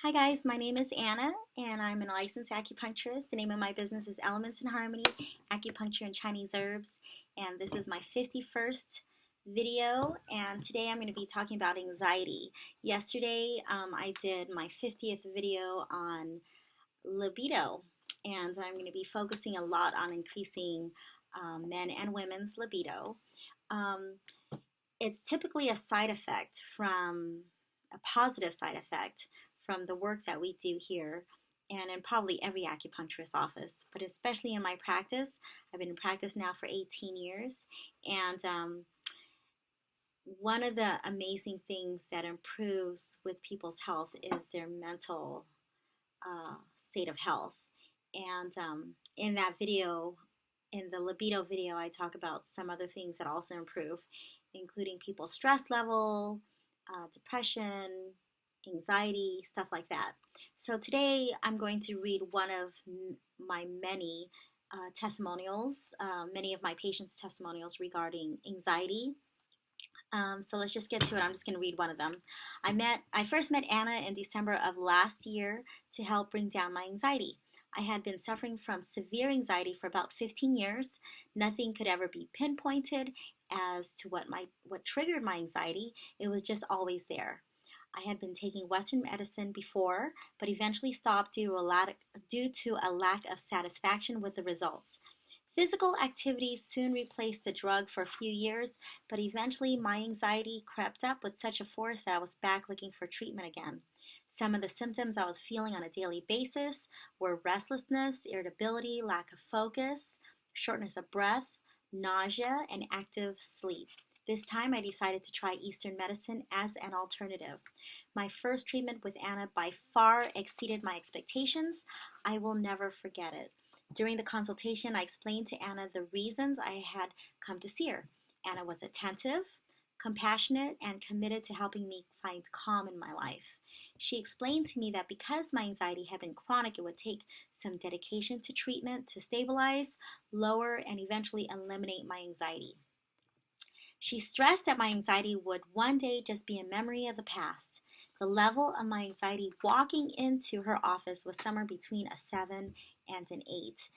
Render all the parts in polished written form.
Hi guys, my name is Anna and I'm a licensed acupuncturist. The name of my business is Elements in Harmony, Acupuncture and Chinese Herbs, and this is my 51st video, and today I'm going to be talking about anxiety. Yesterday I did my 50th video on libido, and I'm going to be focusing a lot on increasing men and women's libido. Um, it's typically a side effect from a positive side effect from the work that we do here and in probably every acupuncturist office, but especially in my practice. I've been in practice now for 18 years, and one of the amazing things that improves with people's health is their mental state of health. And in that video, in the libido video, I talk about some other things that also improve, including people's stress level, depression, anxiety, stuff like that. So today I'm going to read one of my many testimonials, many of my patients' testimonials regarding anxiety. So let's just get to it. I'm just going to read one of them. I first met Anna in December of last year to help bring down my anxiety. I had been suffering from severe anxiety for about 15 years. Nothing could ever be pinpointed as to what triggered my anxiety. It was just always there. I had been taking Western medicine before, but eventually stopped due to a lack of satisfaction with the results. Physical activity soon replaced the drug for a few years, but eventually my anxiety crept up with such a force that I was back looking for treatment again. Some of the symptoms I was feeling on a daily basis were restlessness, irritability, lack of focus, shortness of breath, nausea, and active sleep. This time I decided to try Eastern medicine as an alternative. My first treatment with Anna by far exceeded my expectations. I will never forget it. During the consultation, I explained to Anna the reasons I had come to see her. Anna was attentive, compassionate, and committed to helping me find calm in my life. She explained to me that because my anxiety had been chronic, it would take some dedication to treatment to stabilize, lower, and eventually eliminate my anxiety. She stressed that my anxiety would one day just be a memory of the past. The level of my anxiety walking into her office was somewhere between a 7 and an 8,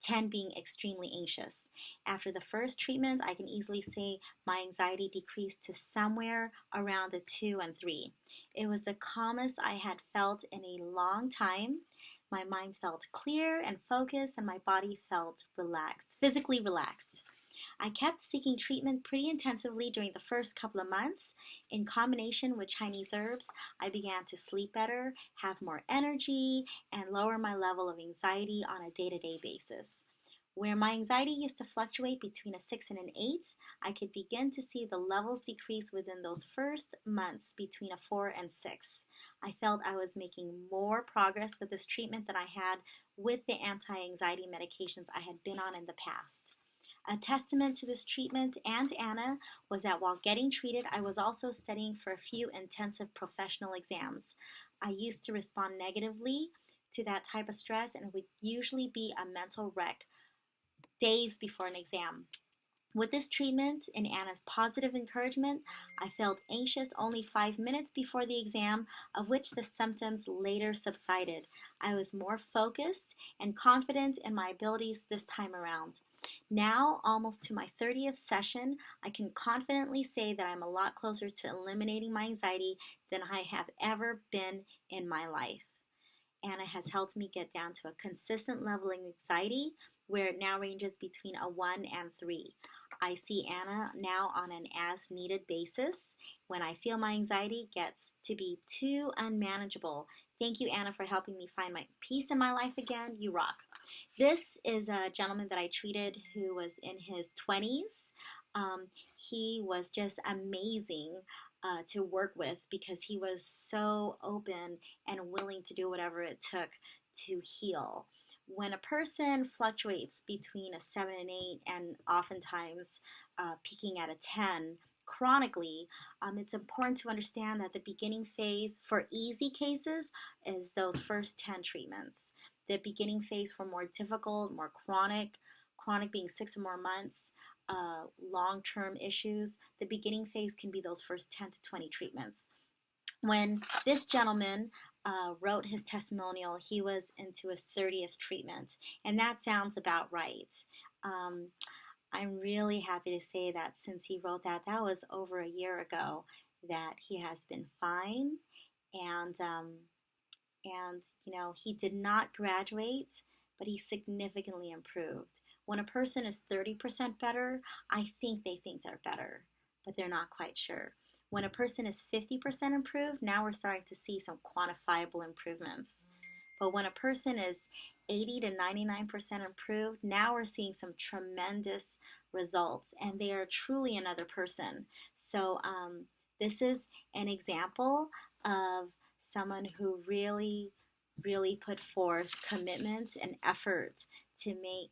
10 being extremely anxious. After the first treatment, I can easily say my anxiety decreased to somewhere around a 2 and 3. It was the calmest I had felt in a long time. My mind felt clear and focused, and my body felt relaxed, physically relaxed. I kept seeking treatment pretty intensively during the first couple of months. In combination with Chinese herbs, I began to sleep better, have more energy, and lower my level of anxiety on a day to day basis. Where my anxiety used to fluctuate between a 6 and an 8, I could begin to see the levels decrease within those first months between a 4 and 6. I felt I was making more progress with this treatment than I had with the anti anxiety medications I had been on in the past. A testament to this treatment and Anna was that while getting treated, I was also studying for a few intensive professional exams. I used to respond negatively to that type of stress, and it would usually be a mental wreck days before an exam. With this treatment and Anna's positive encouragement, I felt anxious only 5 minutes before the exam, of which the symptoms later subsided. I was more focused and confident in my abilities this time around. Now, almost to my 30th session, I can confidently say that I'm a lot closer to eliminating my anxiety than I have ever been in my life. Anna has helped me get down to a consistent level of anxiety where it now ranges between a 1 and 3. I see Anna now on an as needed basis when I feel my anxiety gets to be too unmanageable. Thank you, Anna, for helping me find my peace in my life again. You rock. This is a gentleman that I treated who was in his 20s. He was just amazing to work with because he was so open and willing to do whatever it took to heal. When a person fluctuates between a 7 and 8 and oftentimes peaking at a 10 chronically, it's important to understand that the beginning phase for easy cases is those first 10 treatments. The beginning phase for more difficult, more chronic being 6 or more months, long-term issues, the beginning phase can be those first 10 to 20 treatments. When this gentleman wrote his testimonial. He was into his 30th treatment, and that sounds about right. Um, I'm really happy to say that since he wrote that, that was over a year ago, that he has been fine, and he did not graduate, but he significantly improved. When a person is 30% better, I think they're better, but they're not quite sure. When a person is 50% improved, now we're starting to see some quantifiable improvements. But when a person is 80 to 99% improved, now we're seeing some tremendous results, and they are truly another person. So, this is an example of someone who really, really put forth commitment and effort to make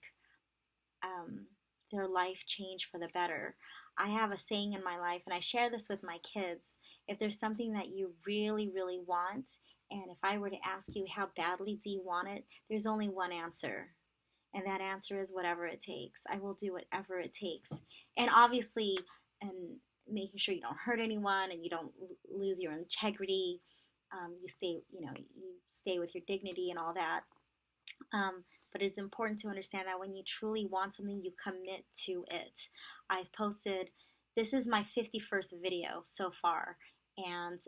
um, their life change for the better. I have a saying in my life, and I share this with my kids. If there's something that you really, really want, and if I were to ask you how badly do you want it, there's only one answer. And that answer is whatever it takes. I will do whatever it takes. And obviously, and making sure you don't hurt anyone and you don't lose your integrity. You stay with your dignity and all that. But it's important to understand that when you truly want something, you commit to it. I've posted, this is my 51st video so far, and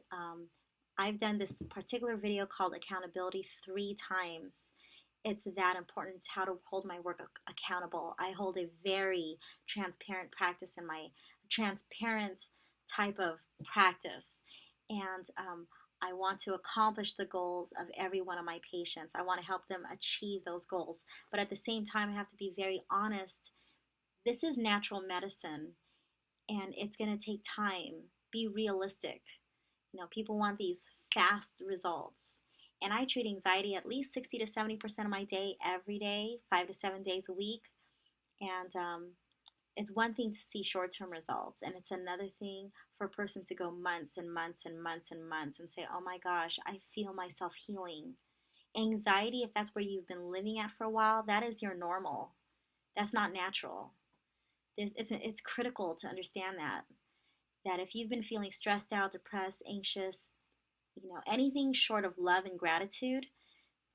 I've done this particular video called Accountability 3 times. It's that important. It's how to hold my work accountable. I hold a very transparent practice in my transparent type of practice. And I want to accomplish the goals of every one of my patients. I want to help them achieve those goals. But at the same time, I have to be very honest. This is natural medicine, and it's going to take time. Be realistic. People want these fast results. And I treat anxiety at least 60 to 70% of my day, every day, 5 to 7 days a week. And it's one thing to see short term results, and it's another thing for a person to go months and months and months and months and say, oh my gosh, I feel myself healing. Anxiety, if that's where you've been living at for a while, that is your normal. That's not natural. It's critical to understand that if you've been feeling stressed out, depressed, anxious, anything short of love and gratitude,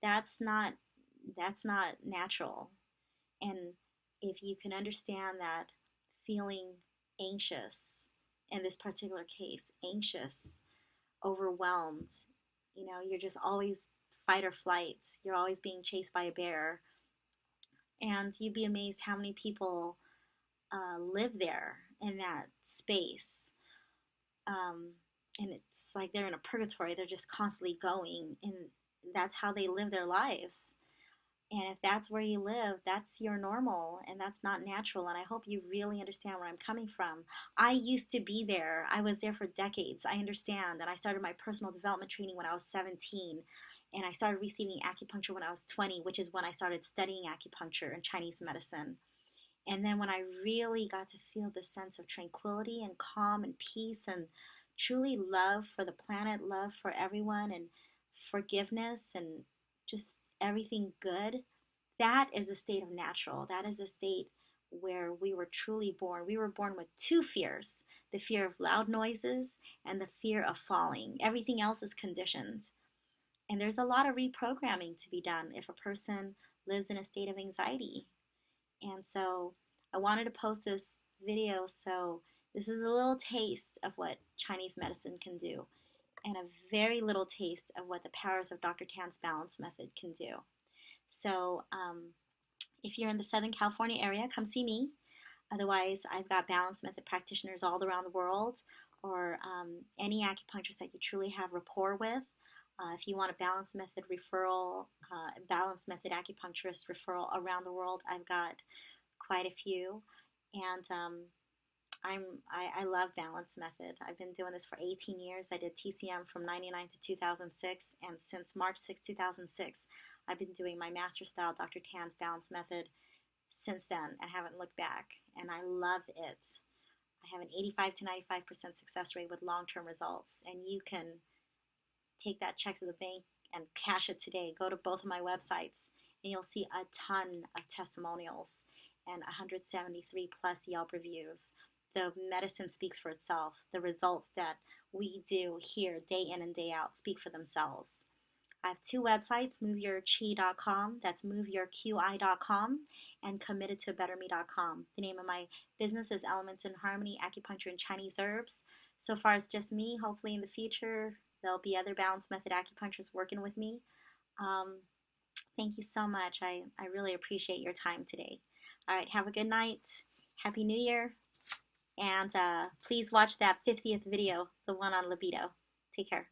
that's not that's not natural. And if you can understand that feeling anxious, in this particular case, anxious, overwhelmed, you're just always fight or flight, you're always being chased by a bear, and you'd be amazed how many people live there in that space. Um, and it's like they're in a purgatory, they're just constantly going, and that's how they live their lives. And if that's where you live, that's your normal, and that's not natural. And I hope you really understand where I'm coming from. I used to be there. I was there for decades. I understand. And I started my personal development training when I was 17. And I started receiving acupuncture when I was 20, which is when I started studying acupuncture and Chinese medicine. And then when I really got to feel this sense of tranquility and calm and peace and truly love for the planet, love for everyone, and forgiveness and just everything good, that is a state of natural. That is a state where we were truly born. We were born with two fears: the fear of loud noises and the fear of falling. Everything else is conditioned. And there's a lot of reprogramming to be done if a person lives in a state of anxiety. And so I wanted to post this video, so this is a little taste of what Chinese medicine can do, and a very little taste of what the powers of Dr. Tan's balance method can do. So if you're in the Southern California area, come see me. Otherwise, I've got balance method practitioners all around the world, or any acupuncturist that you truly have rapport with. If you want a balance method referral, balance method acupuncturist referral around the world, I've got quite a few. And I love balance method. I've been doing this for 18 years. I did TCM from 99 to 2006, and since March 6, 2006, I've been doing my master style Dr. Tan's balance method since then and haven't looked back, and I love it. I have an 85 to 95% success rate with long-term results, and you can take that check to the bank and cash it today. Go to both of my websites, and you'll see a ton of testimonials and 173 plus Yelp reviews. The medicine speaks for itself. The results that we do here day in and day out speak for themselves. I have two websites, moveyourqi.com, that's moveyourqi.com, and committedtobetterme.com. The name of my business is Elements in Harmony, Acupuncture, and Chinese Herbs. So far, it's just me. Hopefully, in the future, there'll be other balance method acupuncturists working with me. Um, Thank you so much. I really appreciate your time today. All right, have a good night. Happy New Year. And please watch that 50th video, the one on libido. Take care.